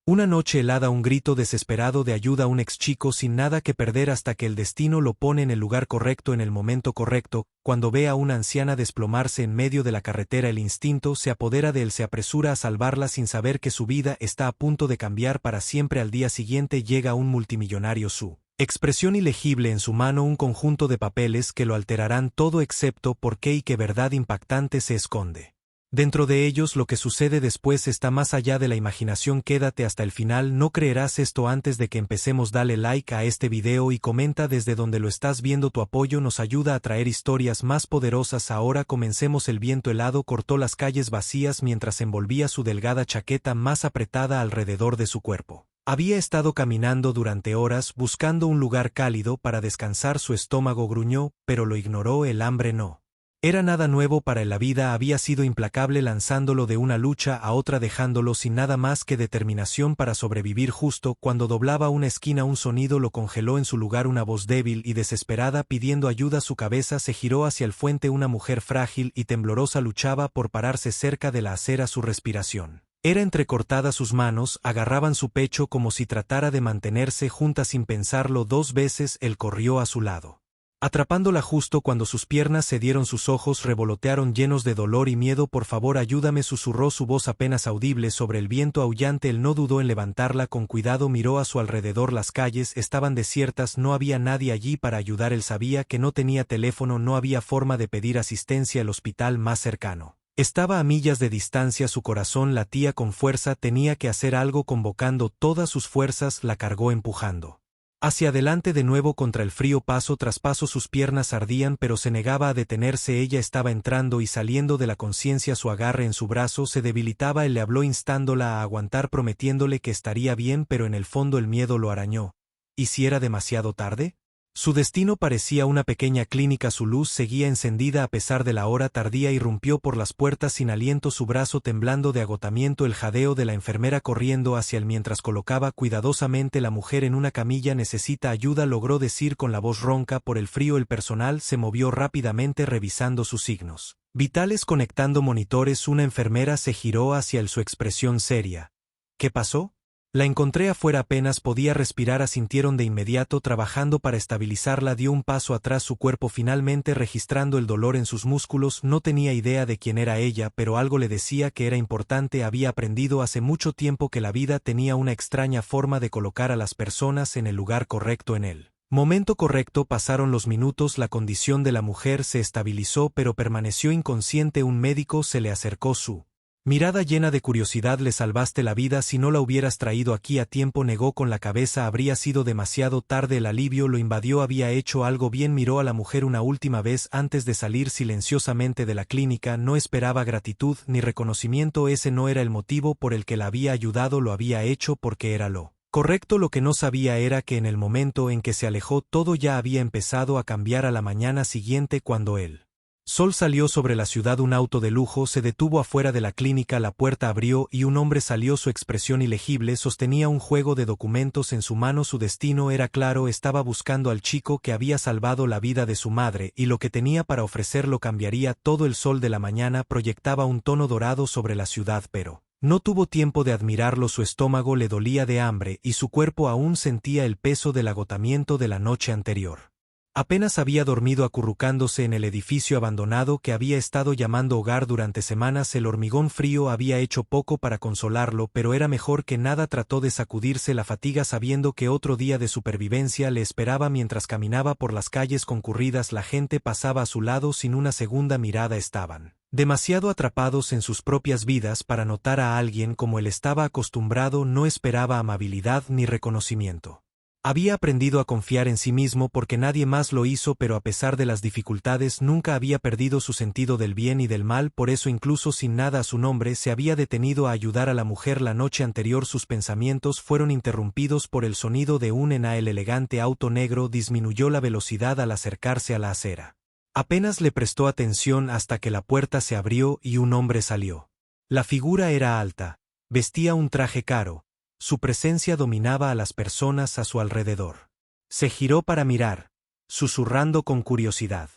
Una noche helada, un grito desesperado de ayuda a un ex chico sin nada que perder hasta que el destino lo pone en el lugar correcto en el momento correcto. Cuando ve a una anciana desplomarse en medio de la carretera, el instinto se apodera de él, se apresura a salvarla sin saber que su vida está a punto de cambiar para siempre. Al día siguiente llega un multimillonario, su expresión ilegible en su mano, un conjunto de papeles que lo alterarán todo excepto por qué y qué verdad impactante se esconde dentro de ellos. Lo que sucede después está más allá de la imaginación. Quédate hasta el final, no creerás esto. Antes de que empecemos, dale like a este video y comenta desde donde lo estás viendo. Tu apoyo nos ayuda a traer historias más poderosas. Ahora comencemos. El viento helado cortó las calles vacías mientras envolvía su delgada chaqueta más apretada alrededor de su cuerpo. Había estado caminando durante horas buscando un lugar cálido para descansar. Su estómago gruñó, pero lo ignoró. El hambre no era nada nuevo para él. La vida había sido implacable, lanzándolo de una lucha a otra, dejándolo sin nada más que determinación para sobrevivir. Justo cuando doblaba una esquina, un sonido lo congeló en su lugar. Una voz débil y desesperada pidiendo ayuda. Su cabeza se giró hacia el frente. Una mujer frágil y temblorosa luchaba por pararse cerca de la acera. Su respiración era entrecortada. Sus manos agarraban su pecho como si tratara de mantenerse juntas. Sin pensarlo dos veces, él corrió a su lado, atrapándola justo cuando sus piernas cedieron. Sus ojos revolotearon llenos de dolor y miedo. Por favor, ayúdame, susurró, su voz apenas audible sobre el viento aullante. Él no dudó en levantarla con cuidado. Miró a su alrededor. Las calles estaban desiertas, no había nadie allí para ayudar. Él sabía que no tenía teléfono, no había forma de pedir asistencia. El hospital más cercano estaba a millas de distancia. Su corazón latía con fuerza. Tenía que hacer algo. Convocando todas sus fuerzas, la cargó empujando hacia adelante de nuevo contra el frío. Paso tras paso sus piernas ardían, pero se negaba a detenerse. Ella estaba entrando y saliendo de la conciencia. Su agarre en su brazo se debilitaba. Él le habló instándola a aguantar, prometiéndole que estaría bien, pero en el fondo el miedo lo arañó. ¿Y si era demasiado tarde? Su destino parecía una pequeña clínica. Su luz seguía encendida a pesar de la hora tardía. Irrumpió por las puertas sin aliento, su brazo temblando de agotamiento. El jadeo de la enfermera corriendo hacia él mientras colocaba cuidadosamente la mujer en una camilla. Necesita ayuda, logró decir con la voz ronca por el frío. El personal se movió rápidamente revisando sus signos vitales, conectando monitores. Una enfermera se giró hacia él, su expresión seria. ¿Qué pasó? La encontré afuera, apenas podía respirar. Asintieron de inmediato, trabajando para estabilizarla. Dio un paso atrás, su cuerpo finalmente registrando el dolor en sus músculos. No tenía idea de quién era ella, pero algo le decía que era importante. Había aprendido hace mucho tiempo que la vida tenía una extraña forma de colocar a las personas en el lugar correcto en el momento correcto. Pasaron los minutos, la condición de la mujer se estabilizó, pero permaneció inconsciente. Un médico se le acercó, su mirada llena de curiosidad. Le salvaste la vida. Si no la hubieras traído aquí a tiempo, negó con la cabeza. Habría sido demasiado tarde. El alivio lo invadió. Había hecho algo bien. Miró a la mujer una última vez antes de salir silenciosamente de la clínica. No esperaba gratitud ni reconocimiento. Ese no era el motivo por el que la había ayudado. Lo había hecho porque era lo correcto. Lo que no sabía era que en el momento en que se alejó, todo ya había empezado a cambiar. A la mañana siguiente, cuando él sol salió sobre la ciudad, un auto de lujo se detuvo afuera de la clínica. La puerta abrió y un hombre salió. Su expresión ilegible, sostenía un juego de documentos en su mano. Su destino era claro, estaba buscando al chico que había salvado la vida de su madre, y lo que tenía para ofrecer lo cambiaría todo. El sol de la mañana proyectaba un tono dorado sobre la ciudad, pero no tuvo tiempo de admirarlo. Su estómago le dolía de hambre y su cuerpo aún sentía el peso del agotamiento de la noche anterior. Apenas había dormido acurrucándose en el edificio abandonado que había estado llamando hogar durante semanas. El hormigón frío había hecho poco para consolarlo, pero era mejor que nada. Trató de sacudirse la fatiga sabiendo que otro día de supervivencia le esperaba. Mientras caminaba por las calles concurridas, la gente pasaba a su lado sin una segunda mirada. Estaban demasiado atrapados en sus propias vidas para notar a alguien como él estaba acostumbrado. No esperaba amabilidad ni reconocimiento. Había aprendido a confiar en sí mismo porque nadie más lo hizo, pero a pesar de las dificultades nunca había perdido su sentido del bien y del mal. Por eso, incluso sin nada a su nombre, se había detenido a ayudar a la mujer. La noche anterior sus pensamientos fueron interrumpidos por el sonido de un en el elegante auto negro. Disminuyó la velocidad al acercarse a la acera. Apenas le prestó atención hasta que la puerta se abrió y un hombre salió. La figura era alta, vestía un traje caro. Su presencia dominaba a las personas a su alrededor. Se giró para mirar, susurrando con curiosidad.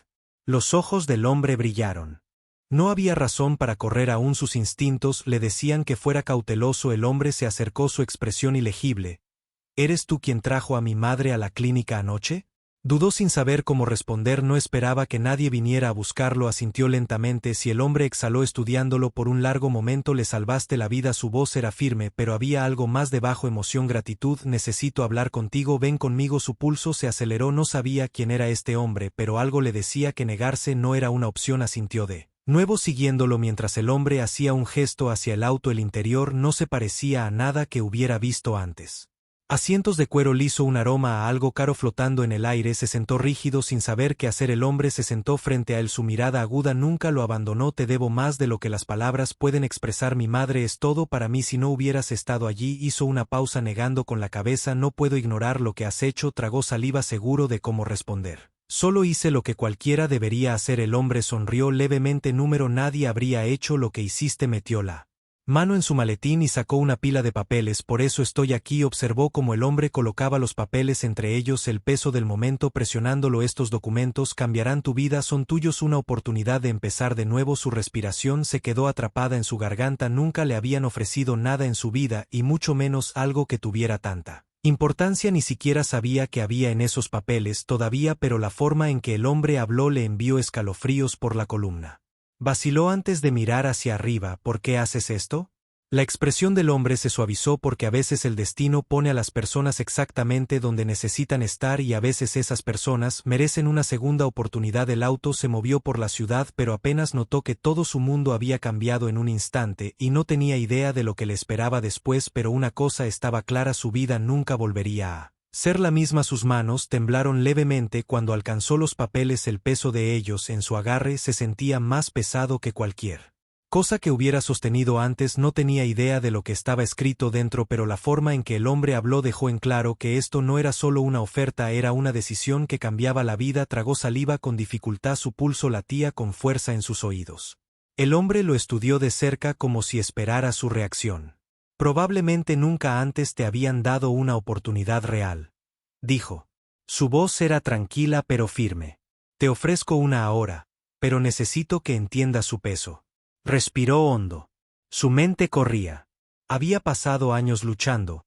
Los ojos del hombre brillaron. No había razón para correr aún, sus instintos le decían que fuera cauteloso. El hombre se acercó, su expresión ilegible. ¿Eres tú quien trajo a mi madre a la clínica anoche? Dudó sin saber cómo responder, no esperaba que nadie viniera a buscarlo, asintió lentamente. Si el hombre exhaló estudiándolo por un largo momento. Le salvaste la vida, su voz era firme, pero había algo más debajo, emoción, gratitud. Necesito hablar contigo, ven conmigo. Su pulso se aceleró, no sabía quién era este hombre, pero algo le decía que negarse no era una opción, asintió de nuevo siguiéndolo mientras el hombre hacía un gesto hacia el auto. El interior no se parecía a nada que hubiera visto antes. Asientos de cuero liso, un aroma a algo caro flotando en el aire. Se sentó rígido sin saber qué hacer. El hombre se sentó frente a él, su mirada aguda nunca lo abandonó. Te debo más de lo que las palabras pueden expresar. Mi madre es todo para mí. Si no hubieras estado allí. Hizo una pausa negando con la cabeza. No puedo ignorar lo que has hecho. Tragó saliva, seguro de cómo responder. Solo hice lo que cualquiera debería hacer. El hombre sonrió levemente. Nadie habría hecho lo que hiciste. Metió la mano en su maletín y sacó una pila de papeles. Por eso estoy aquí. Observó cómo el hombre colocaba los papeles entre ellos, el peso del momento presionándolo. Estos documentos cambiarán tu vida, son tuyos, una oportunidad de empezar de nuevo. Su respiración se quedó atrapada en su garganta. Nunca le habían ofrecido nada en su vida, y mucho menos algo que tuviera tanta importancia. Ni siquiera sabía que había en esos papeles todavía, pero la forma en que el hombre habló le envió escalofríos por la columna. Vaciló antes de mirar hacia arriba. ¿Por qué haces esto? La expresión del hombre se suavizó, porque a veces el destino pone a las personas exactamente donde necesitan estar, y a veces esas personas merecen una segunda oportunidad. El auto se movió por la ciudad, pero apenas notó que todo su mundo había cambiado en un instante, y no tenía idea de lo que le esperaba después. Pero una cosa estaba clara: su vida nunca volvería a ser la misma. Sus manos temblaron levemente cuando alcanzó los papeles. El peso de ellos en su agarre se sentía más pesado que cualquier cosa que hubiera sostenido antes. No tenía idea de lo que estaba escrito dentro, pero la forma en que el hombre habló dejó en claro que esto no era solo una oferta, era una decisión que cambiaba la vida. Tragó saliva con dificultad, su pulso latía con fuerza en sus oídos. El hombre lo estudió de cerca como si esperara su reacción. Probablemente nunca antes te habían dado una oportunidad real, dijo. Su voz era tranquila pero firme. Te ofrezco una ahora, pero necesito que entiendas su peso. Respiró hondo. Su mente corría. Había pasado años luchando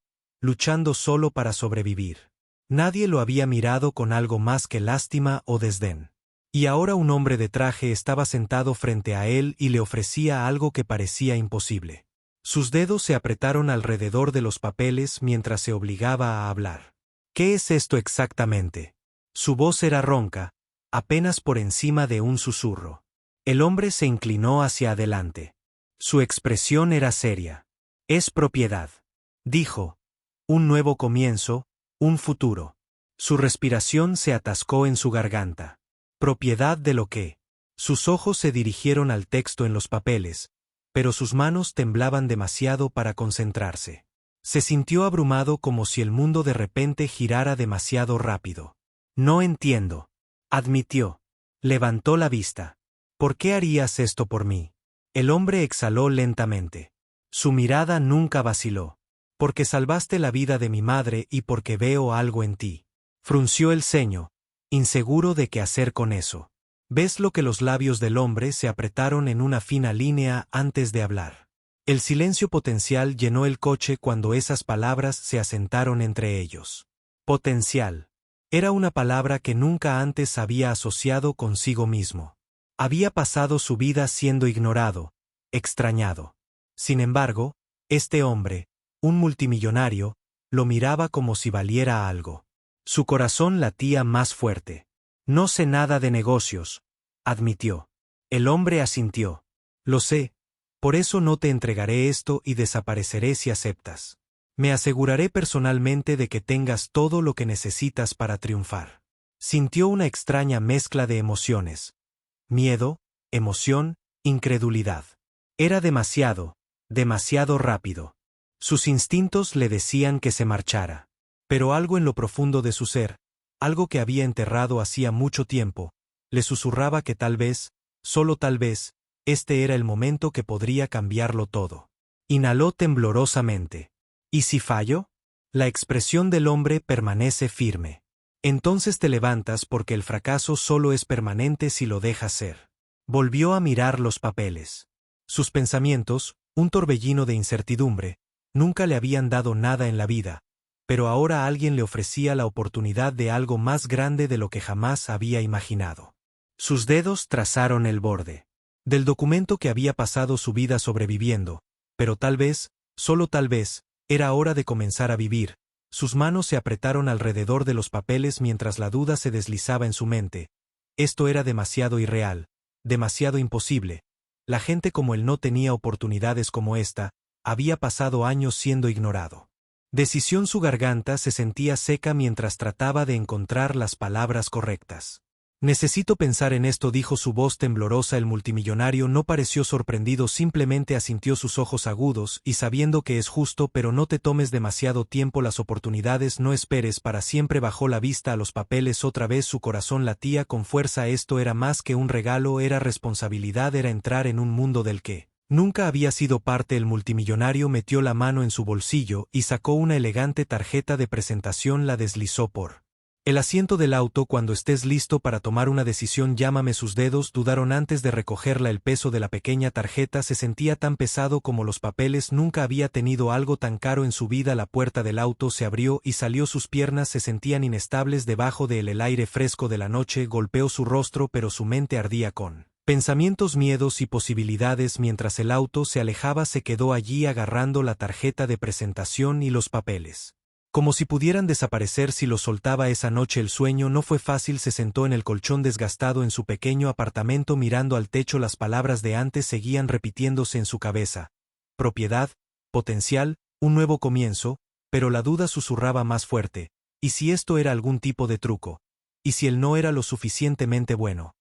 solo para sobrevivir. Nadie lo había mirado con algo más que lástima o desdén. Y ahora un hombre de traje estaba sentado frente a él y le ofrecía algo que parecía imposible. Sus dedos se apretaron alrededor de los papeles mientras se obligaba a hablar. ¿Qué es esto exactamente? Su voz era ronca, apenas por encima de un susurro. El hombre se inclinó hacia adelante. Su expresión era seria. Es propiedad, dijo. Un nuevo comienzo, un futuro. Su respiración se atascó en su garganta. ¿Propiedad de lo qué? Sus ojos se dirigieron al texto en los papeles, pero sus manos temblaban demasiado para concentrarse. Se sintió abrumado, como si el mundo de repente girara demasiado rápido. No entiendo, admitió. Levantó la vista. ¿Por qué harías esto por mí? El hombre exhaló lentamente. Su mirada nunca vaciló. Porque salvaste la vida de mi madre y porque veo algo en ti. Frunció el ceño, inseguro de qué hacer con eso. ¿Ves lo que los labios del hombre se apretaron en una fina línea antes de hablar? El silencio potencial llenó el coche cuando esas palabras se asentaron entre ellos. Potencial. Era una palabra que nunca antes había asociado consigo mismo. Había pasado su vida siendo ignorado, extrañado. Sin embargo, este hombre, un multimillonario, lo miraba como si valiera algo. Su corazón latía más fuerte. No sé nada de negocios, admitió. El hombre asintió. Lo sé, por eso no te entregaré esto y desapareceré si aceptas. Me aseguraré personalmente de que tengas todo lo que necesitas para triunfar. Sintió una extraña mezcla de emociones. Miedo, emoción, incredulidad. Era demasiado rápido. Sus instintos le decían que se marchara. Pero algo en lo profundo de su ser, algo que había enterrado hacía mucho tiempo, le susurraba que tal vez, solo tal vez, este era el momento que podría cambiarlo todo. Inhaló temblorosamente. ¿Y si fallo? La expresión del hombre permanece firme. Entonces te levantas, porque el fracaso solo es permanente si lo dejas ser. Volvió a mirar los papeles. Sus pensamientos, un torbellino de incertidumbre, nunca le habían dado nada en la vida, pero ahora alguien le ofrecía la oportunidad de algo más grande de lo que jamás había imaginado. Sus dedos trazaron el borde del documento que había pasado su vida sobreviviendo, pero tal vez, solo tal vez, era hora de comenzar a vivir. Sus manos se apretaron alrededor de los papeles mientras la duda se deslizaba en su mente. Esto era demasiado irreal, demasiado imposible. La gente como él no tenía oportunidades como esta, había pasado años siendo ignorado. Decisión. Su garganta se sentía seca mientras trataba de encontrar las palabras correctas. Necesito pensar en esto, dijo su voz temblorosa. El multimillonario no pareció sorprendido, simplemente asintió sus ojos agudos y sabiendo que es justo, pero no te tomes demasiado tiempo las oportunidades, no esperes para siempre. Bajó la vista a los papeles otra vez, su corazón latía con fuerza. Esto era más que un regalo, era responsabilidad, era entrar en un mundo del que nunca había sido parte. El multimillonario metió la mano en su bolsillo y sacó una elegante tarjeta de presentación, la deslizó por el asiento del auto. Cuando estés listo para tomar una decisión, llámame. Sus dedos dudaron antes de recogerla. El peso de la pequeña tarjeta se sentía tan pesado como los papeles. Nunca había tenido algo tan caro en su vida. La puerta del auto se abrió y salió. Sus piernas se sentían inestables debajo de él. El aire fresco de la noche golpeó su rostro, pero su mente ardía con pensamientos, miedos y posibilidades. Mientras el auto se alejaba, se quedó allí agarrando la tarjeta de presentación y los papeles, como si pudieran desaparecer si los soltaba. Esa noche el sueño no fue fácil. Se sentó en el colchón desgastado en su pequeño apartamento mirando al techo. Las palabras de antes seguían repitiéndose en su cabeza. Propiedad, potencial, un nuevo comienzo, pero la duda susurraba más fuerte. ¿Y si esto era algún tipo de truco? ¿Y si él no era lo suficientemente bueno?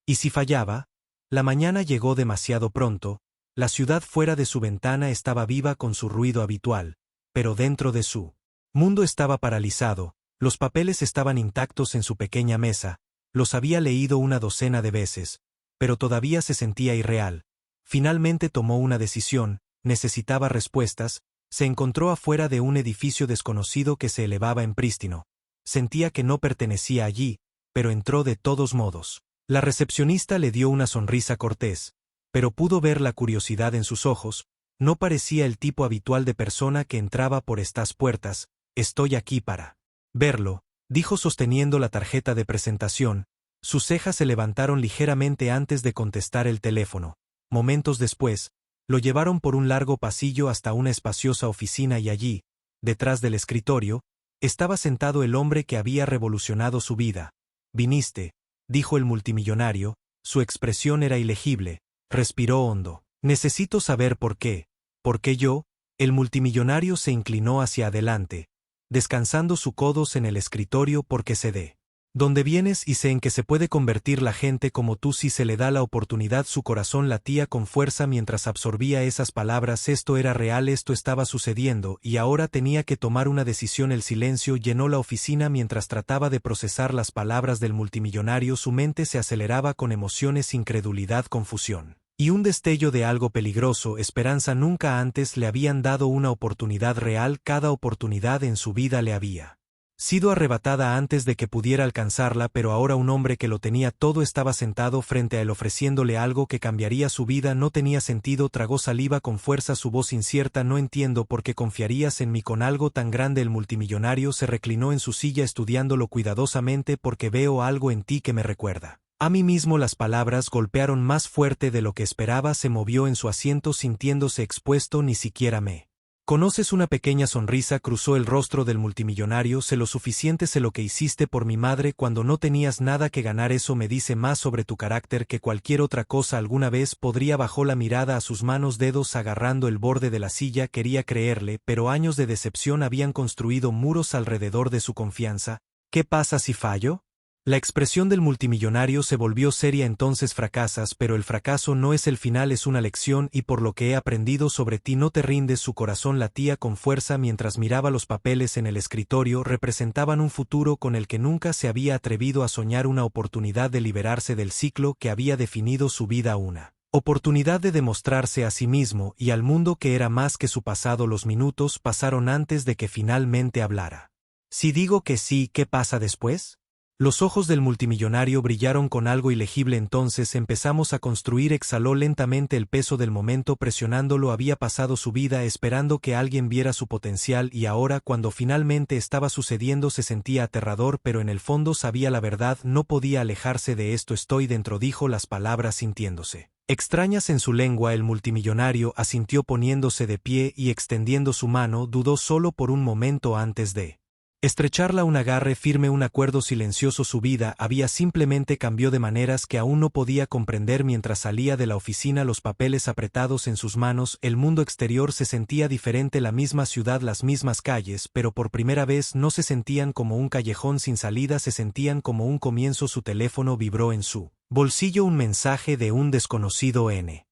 ¿Y si fallaba? La mañana llegó demasiado pronto. La ciudad fuera de su ventana estaba viva con su ruido habitual, pero dentro de su mundo estaba paralizado. Los papeles estaban intactos en su pequeña mesa. Los había leído una docena de veces, pero todavía se sentía irreal. Finalmente tomó una decisión, necesitaba respuestas. Se encontró afuera de un edificio desconocido que se elevaba en prístino. Sentía que no pertenecía allí, pero entró de todos modos. La recepcionista le dio una sonrisa cortés, pero pudo ver la curiosidad en sus ojos. No parecía el tipo habitual de persona que entraba por estas puertas. Estoy aquí para verlo, dijo sosteniendo la tarjeta de presentación. Sus cejas se levantaron ligeramente antes de contestar el teléfono. Momentos después, lo llevaron por un largo pasillo hasta una espaciosa oficina y allí, detrás del escritorio, estaba sentado el hombre que había revolucionado su vida. Viniste, dijo el multimillonario, su expresión era ilegible. Respiró hondo. Necesito saber por qué. ¿Por qué yo? El multimillonario se inclinó hacia adelante, descansando sus codos en el escritorio. Porque sé de dónde vienes y sé en qué se puede convertir la gente como tú si se le da la oportunidad. Su corazón latía con fuerza mientras absorbía esas palabras. Esto era real, esto estaba sucediendo, y ahora tenía que tomar una decisión. El silencio llenó la oficina mientras trataba de procesar las palabras del multimillonario. Su mente se aceleraba con emociones, incredulidad, confusión y un destello de algo peligroso. Esperanza. Nunca antes le habían dado una oportunidad real. Cada oportunidad en su vida le había sido arrebatada antes de que pudiera alcanzarla, pero ahora un hombre que lo tenía todo estaba sentado frente a él ofreciéndole algo que cambiaría su vida. No tenía sentido. Tragó saliva con fuerza, su voz incierta. No entiendo por qué confiarías en mí con algo tan grande. El multimillonario se reclinó en su silla estudiándolo cuidadosamente. Porque veo algo en ti que me recuerda a mí mismo. Las palabras golpearon más fuerte de lo que esperaba. Se movió en su asiento sintiéndose expuesto. Ni siquiera me conoces. Una pequeña sonrisa cruzó el rostro del multimillonario. Sé lo suficiente, sé lo que hiciste por mi madre cuando no tenías nada que ganar. Eso me dice más sobre tu carácter que cualquier otra cosa alguna vez podría. Bajó la mirada a sus manos, dedos agarrando el borde de la silla. Quería creerle, pero años de decepción habían construido muros alrededor de su confianza. ¿Qué pasa si fallo? La expresión del multimillonario se volvió seria. Entonces fracasas, pero el fracaso no es el final, es una lección, y por lo que he aprendido sobre ti no te rindes. Su corazón latía con fuerza mientras miraba los papeles en el escritorio. Representaban un futuro con el que nunca se había atrevido a soñar, una oportunidad de liberarse del ciclo que había definido su vida, una oportunidad de demostrarse a sí mismo y al mundo que era más que su pasado. Los minutos pasaron antes de que finalmente hablara. Si digo que sí, ¿qué pasa después? Los ojos del multimillonario brillaron con algo ilegible. Entonces empezamos a construir. Exhaló lentamente el peso del momento presionándolo. Había pasado su vida esperando que alguien viera su potencial y ahora cuando finalmente estaba sucediendo se sentía aterrador, pero en el fondo sabía la verdad. No podía alejarse de esto. Estoy dentro, dijo las palabras sintiéndose extrañas en su lengua. El multimillonario asintió poniéndose de pie y extendiendo su mano. Dudó solo por un momento antes de estrecharla. Un agarre firme, un acuerdo silencioso. Su vida había simplemente cambió de maneras que aún no podía comprender. Mientras salía de la oficina, los papeles apretados en sus manos, el mundo exterior se sentía diferente. La misma ciudad, las mismas calles, pero por primera vez no se sentían como un callejón sin salida, se sentían como un comienzo. Su teléfono vibró en su bolsillo, un mensaje de un desconocido N.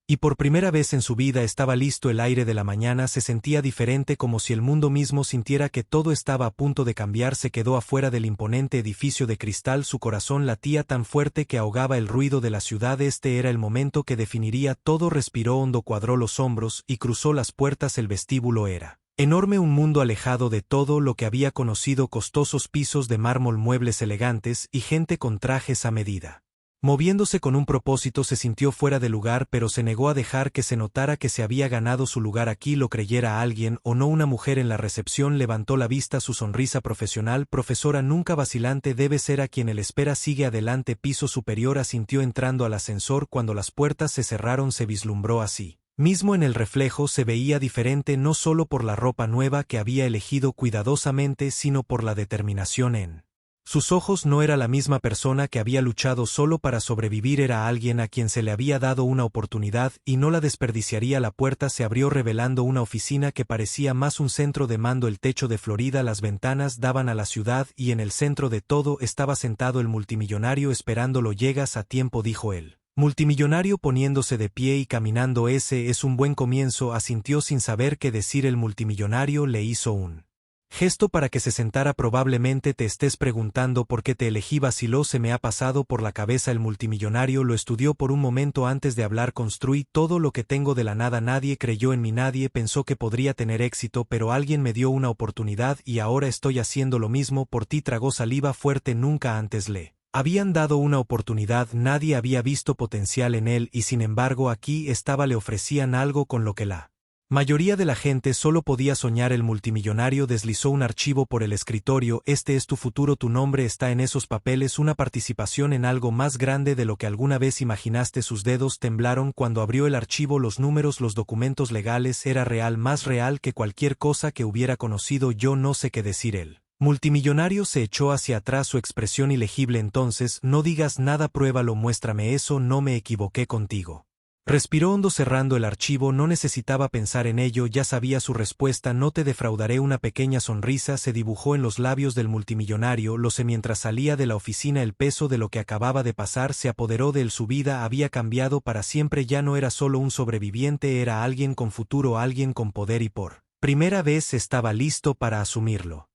Y por primera vez en su vida estaba listo. El aire de la mañana se sentía diferente, como si el mundo mismo sintiera que todo estaba a punto de cambiar. Se quedó afuera del imponente edificio de cristal. Su corazón latía tan fuerte que ahogaba el ruido de la ciudad. Este era el momento que definiría todo. Respiró hondo, cuadró los hombros y cruzó las puertas. El vestíbulo era enorme, un mundo alejado de todo lo que había conocido. Costosos pisos de mármol, muebles elegantes y gente con trajes a medida. Moviéndose con un propósito. Se sintió fuera de lugar, pero se negó a dejar que se notara que se había ganado su lugar aquí, lo creyera alguien o no. Una mujer en la recepción levantó la vista, su sonrisa profesional. Profesora, nunca vacilante, debe ser a quien él espera. Sigue adelante. Piso superior. Asintió entrando al ascensor. Cuando las puertas se cerraron se vislumbró así mismo en el reflejo. Se veía diferente, no solo por la ropa nueva que había elegido cuidadosamente, sino por la determinación en sus ojos. No era la misma persona que había luchado solo para sobrevivir, era alguien a quien se le había dado una oportunidad y no la desperdiciaría. La puerta se abrió revelando una oficina que parecía más un centro de mando. El techo de Florida, las ventanas daban a la ciudad y en el centro de todo estaba sentado el multimillonario esperándolo. Llegas a tiempo, dijo él. Multimillonario poniéndose de pie y caminando. Ese es un buen comienzo, asintió sin saber qué decir. El multimillonario le hizo un gesto para que se sentara. Probablemente te estés preguntando por qué te elegí, vaciló. Se me ha pasado por la cabeza. El multimillonario lo estudió por un momento antes de hablar. Construí todo lo que tengo de la nada. Nadie creyó en mí, nadie pensó que podría tener éxito, pero alguien me dio una oportunidad y ahora estoy haciendo lo mismo por ti. Tragó saliva fuerte. Nunca antes le habían dado una oportunidad, nadie había visto potencial en él y sin embargo aquí estaba. Le ofrecían algo con lo que la mayoría de la gente solo podía soñar. El multimillonario deslizó un archivo por el escritorio. Este es tu futuro, tu nombre está en esos papeles, una participación en algo más grande de lo que alguna vez imaginaste. Sus dedos temblaron cuando abrió el archivo. Los números, los documentos legales, era real, más real que cualquier cosa que hubiera conocido. Yo no sé qué decir. Él multimillonario se echó hacia atrás, su expresión ilegible. Entonces, no digas nada, pruébalo, muéstrame eso. No me equivoqué contigo. Respiró hondo cerrando el archivo. No necesitaba pensar en ello, ya sabía su respuesta. No te defraudaré. Una pequeña sonrisa se dibujó en los labios del multimillonario. Lo sé. Mientras salía de la oficina, el peso de lo que acababa de pasar se apoderó de él. Su vida había cambiado para siempre. Ya no era solo un sobreviviente, era alguien con futuro, alguien con poder y por primera vez estaba listo para asumirlo.